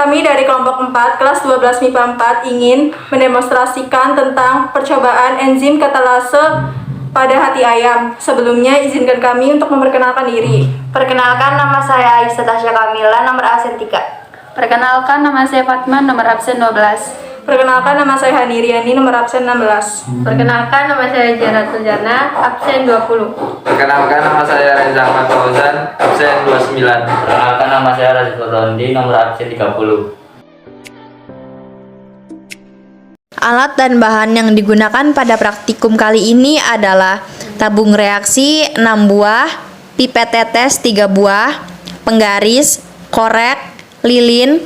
Kami dari kelompok 4, kelas 12 MIPA 4 ingin mendemonstrasikan tentang percobaan enzim katalase pada hati ayam. Sebelumnya, izinkan kami untuk memperkenalkan diri. Perkenalkan, nama saya Aisyah Tasya Kamila, nomor absen 3. Perkenalkan, nama saya Fatma, nomor absen 12. Perkenalkan, nama saya Hani Riani, nomor absen 16. Perkenalkan, nama saya Jara Tuljana, absen 20. Perkenalkan, nama saya Reza Ahmad Fauzan, absen 29. Perkenalkan, nama saya Razif Rondi, nomor absen 30. Alat dan bahan yang digunakan pada praktikum kali ini adalah tabung reaksi 6 buah, pipet tetes 3 buah, penggaris, korek, lilin,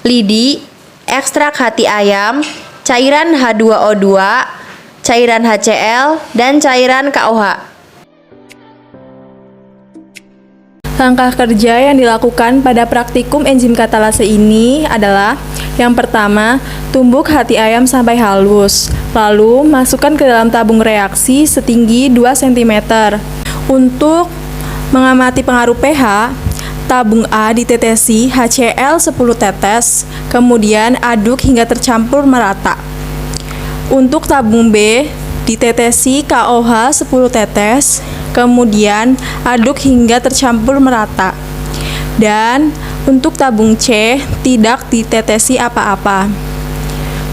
lidi, ekstrak hati ayam, cairan H2O2, cairan HCl, dan cairan KOH. Langkah kerja yang dilakukan pada praktikum enzim katalase ini adalah: yang pertama, tumbuk hati ayam sampai halus, lalu masukkan ke dalam tabung reaksi setinggi 2 cm. Untuk mengamati pengaruh pH, tabung A ditetesi HCl 10 tetes, kemudian aduk hingga tercampur merata. Untuk tabung B, ditetesi KOH 10 tetes, kemudian aduk hingga tercampur merata. Dan untuk tabung C, tidak ditetesi apa-apa.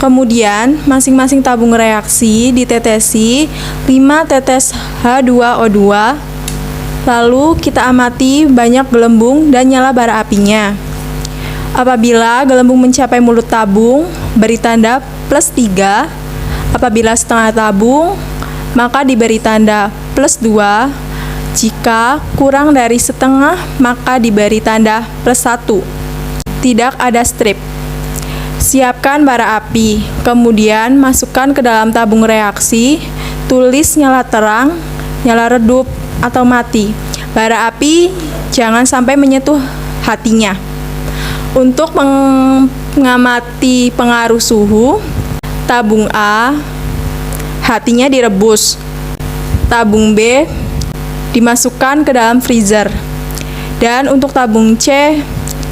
Kemudian, masing-masing tabung reaksi ditetesi 5 tetes H2O2. Lalu kita amati banyak gelembung dan nyala bara apinya. Apabila gelembung mencapai mulut tabung, beri tanda +3. Apabila setengah tabung, maka diberi tanda +2. Jika kurang dari setengah, maka diberi tanda +1. Tidak ada strip. Siapkan bara api, kemudian masukkan ke dalam tabung reaksi, tulis nyala terang, nyala redup, atau mati. Bara api jangan sampai menyentuh hatinya. Untuk mengamati pengaruh suhu, tabung A hatinya direbus, tabung B dimasukkan ke dalam freezer, dan untuk tabung C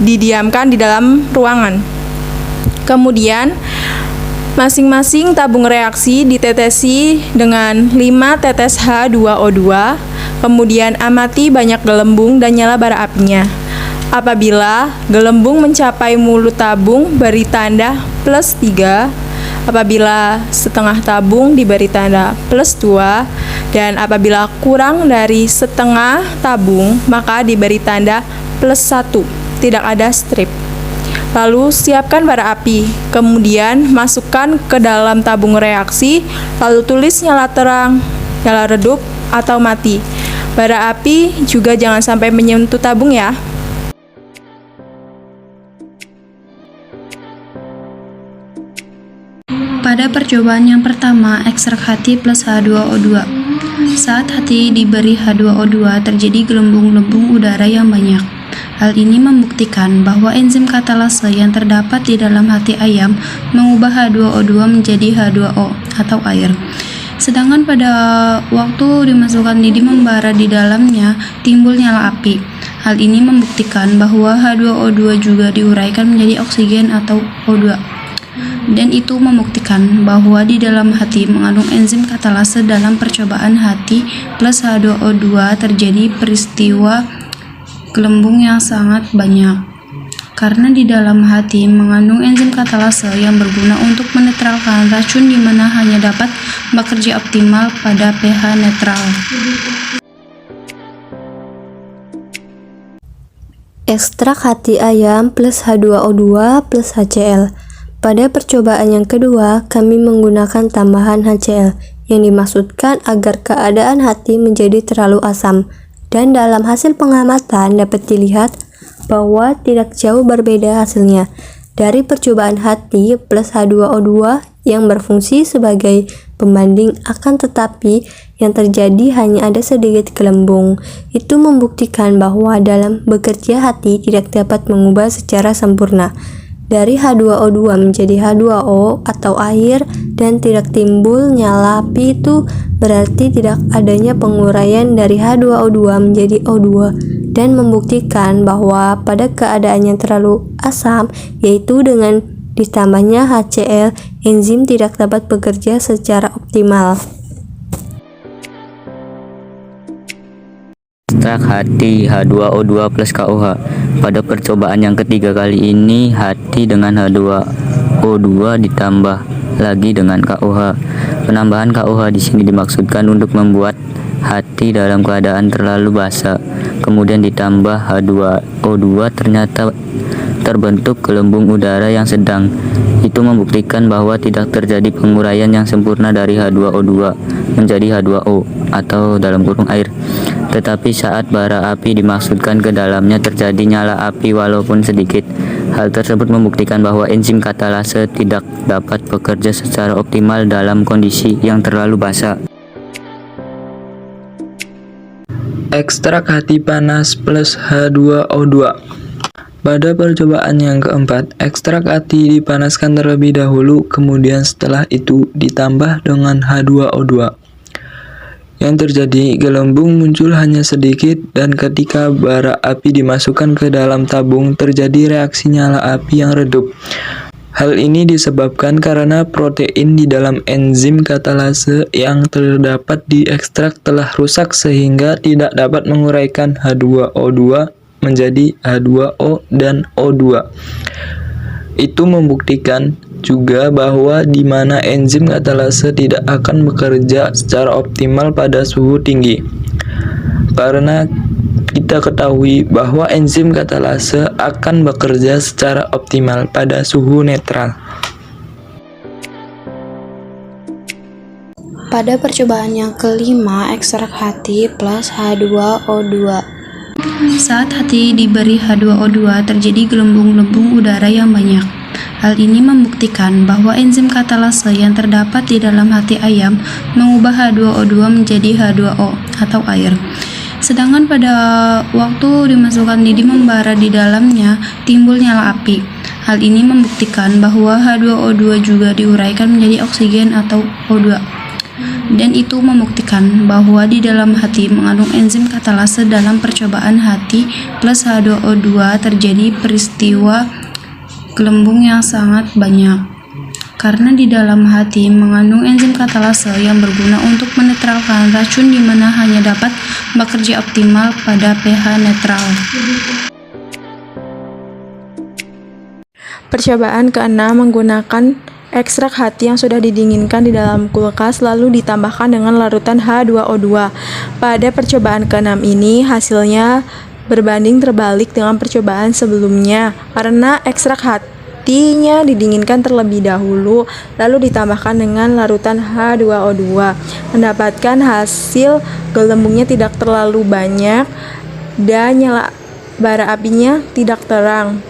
didiamkan di dalam ruangan. Kemudian masing-masing tabung reaksi ditetesi dengan 5 tetes H2O2, kemudian amati banyak gelembung dan nyala bara apinya. Apabila gelembung mencapai mulut tabung, beri tanda +3. Apabila setengah tabung, diberi tanda +2. Dan apabila kurang dari setengah tabung, maka diberi tanda +1. Tidak ada strip. Lalu siapkan bara api, kemudian masukkan ke dalam tabung reaksi, lalu tulis nyala terang, nyala redup, atau mati. Bara api juga jangan sampai menyentuh tabung ya. Pada percobaan yang pertama, ekstrak hati plus H2O2. Saat hati diberi H2O2, terjadi gelembung-gelembung udara yang banyak. Hal ini membuktikan bahwa enzim katalase yang terdapat di dalam hati ayam mengubah H2O2 menjadi H2O atau air. Sedangkan pada waktu dimasukkan lidi membara di dalamnya, timbul nyala api. Hal ini membuktikan bahwa H2O2 juga diuraikan menjadi oksigen atau O2. Dan itu membuktikan bahwa di dalam hati mengandung enzim katalase. Dalam percobaan hati plus H2O2 terjadi peristiwa gelembung yang sangat banyak, karena di dalam hati mengandung enzim katalase yang berguna untuk menetralkan racun, di mana hanya dapat bekerja optimal pada pH netral. Ekstrak hati ayam plus H2O2 plus HCl. Pada percobaan yang kedua, kami menggunakan tambahan HCl yang dimaksudkan agar keadaan hati menjadi terlalu asam. Dan dalam hasil pengamatan dapat dilihat bahwa tidak jauh berbeda hasilnya dari percobaan hati plus H2O2 yang berfungsi sebagai pembanding, akan tetapi yang terjadi hanya ada sedikit gelembung. Itu membuktikan bahwa dalam bekerja hati tidak dapat mengubah secara sempurna dari H2O2 menjadi H2O atau air dan tidak timbul nyala api. Itu berarti tidak adanya penguraian dari H2O2 menjadi O2 dan membuktikan bahwa pada keadaan yang terlalu asam, yaitu dengan ditambahnya HCl, enzim tidak dapat bekerja secara optimal. Ekstrak hati H2O2 plus KOH. Pada percobaan yang ketiga kali ini, hati dengan H2O2 ditambah lagi dengan KOH. Penambahan KOH di sini dimaksudkan untuk membuat hati dalam keadaan terlalu basah. Kemudian ditambah H2O2, ternyata terbentuk gelembung udara yang sedang. Itu membuktikan bahwa tidak terjadi penguraian yang sempurna dari H2O2 menjadi H2O atau dalam kurung air. Tetapi saat bara api dimasukkan ke dalamnya terjadi nyala api walaupun sedikit. Hal tersebut membuktikan bahwa enzim katalase tidak dapat bekerja secara optimal dalam kondisi yang terlalu basah. Ekstrak hati panas plus H2O2. Pada percobaan yang keempat, ekstrak hati dipanaskan terlebih dahulu, kemudian setelah itu ditambah dengan H2O2. Yang terjadi, gelembung muncul hanya sedikit, dan ketika bara api dimasukkan ke dalam tabung, terjadi reaksi nyala api yang redup. Hal ini disebabkan karena protein di dalam enzim katalase yang terdapat di ekstrak telah rusak sehingga tidak dapat menguraikan H2O2 menjadi H2O dan O2. Itu membuktikan juga bahwa di mana enzim katalase tidak akan bekerja secara optimal pada suhu tinggi. Karena kita ketahui bahwa enzim katalase akan bekerja secara optimal pada suhu netral. Pada percobaan yang kelima, ekstrak hati plus H2O2. Saat hati diberi H2O2, terjadi gelembung-gelembung udara yang banyak. Hal ini membuktikan bahwa enzim katalase yang terdapat di dalam hati ayam mengubah H2O2 menjadi H2O atau air. Sedangkan pada waktu dimasukkan lidi membara di dalamnya, timbul nyala api. Hal ini membuktikan bahwa H2O2 juga diuraikan menjadi oksigen atau O2. Dan itu membuktikan bahwa di dalam hati mengandung enzim katalase. Dalam percobaan hati plus H2O2 terjadi peristiwa gelembung yang sangat banyak. Karena di dalam hati mengandung enzim katalase yang berguna untuk menetralkan racun di mana hanya dapat bekerja optimal pada pH netral. Percobaan keenam menggunakan ekstrak hati yang sudah didinginkan di dalam kulkas lalu ditambahkan dengan larutan H2O2. Pada percobaan keenam ini hasilnya berbanding terbalik dengan percobaan sebelumnya karena ekstrak hatinya didinginkan terlebih dahulu lalu ditambahkan dengan larutan H2O2. Mendapatkan hasil gelembungnya tidak terlalu banyak dan nyala bara apinya tidak terang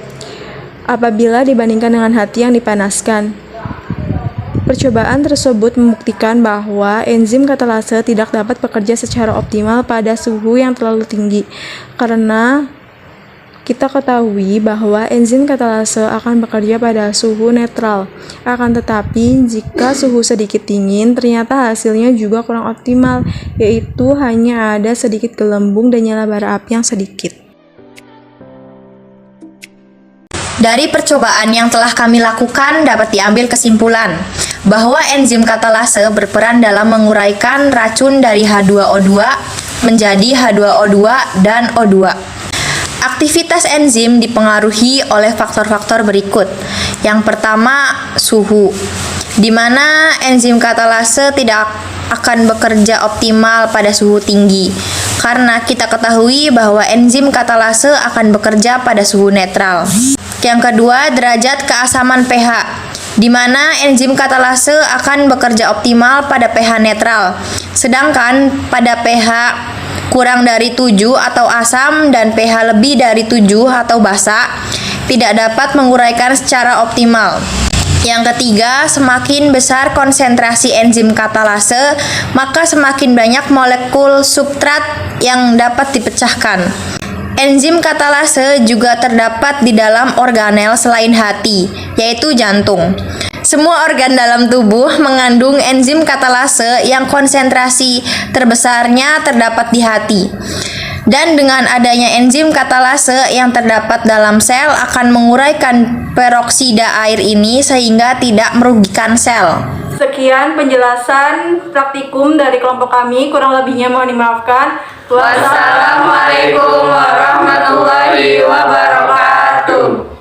apabila dibandingkan dengan hati yang dipanaskan. Percobaan tersebut membuktikan bahwa enzim katalase tidak dapat bekerja secara optimal pada suhu yang terlalu tinggi karena kita ketahui bahwa enzim katalase akan bekerja pada suhu netral. Akan tetapi jika suhu sedikit dingin ternyata hasilnya juga kurang optimal, yaitu hanya ada sedikit gelembung dan nyala bara api yang sedikit. Dari percobaan yang telah kami lakukan dapat diambil kesimpulan bahwa enzim katalase berperan dalam menguraikan racun dari H2O2 menjadi H2O2 dan O2. Aktivitas enzim dipengaruhi oleh faktor-faktor berikut. Yang pertama, suhu, di mana enzim katalase tidak akan bekerja optimal pada suhu tinggi. Karena kita ketahui bahwa enzim katalase akan bekerja pada suhu netral. Yang kedua, derajat keasaman pH, di mana enzim katalase akan bekerja optimal pada pH netral. Sedangkan pada pH kurang dari 7 atau asam dan pH lebih dari 7 atau basa, tidak dapat menguraikan secara optimal. Yang ketiga, semakin besar konsentrasi enzim katalase, maka semakin banyak molekul substrat yang dapat dipecahkan. Enzim katalase juga terdapat di dalam organel selain hati, yaitu jantung. Semua organ dalam tubuh mengandung enzim katalase yang konsentrasi terbesarnya terdapat di hati. Dan dengan adanya enzim katalase yang terdapat dalam sel akan menguraikan peroksida air ini sehingga tidak merugikan sel. Sekian penjelasan praktikum dari kelompok kami, kurang lebihnya mohon dimaafkan. Wassalamualaikum warahmatullahi wabarakatuh.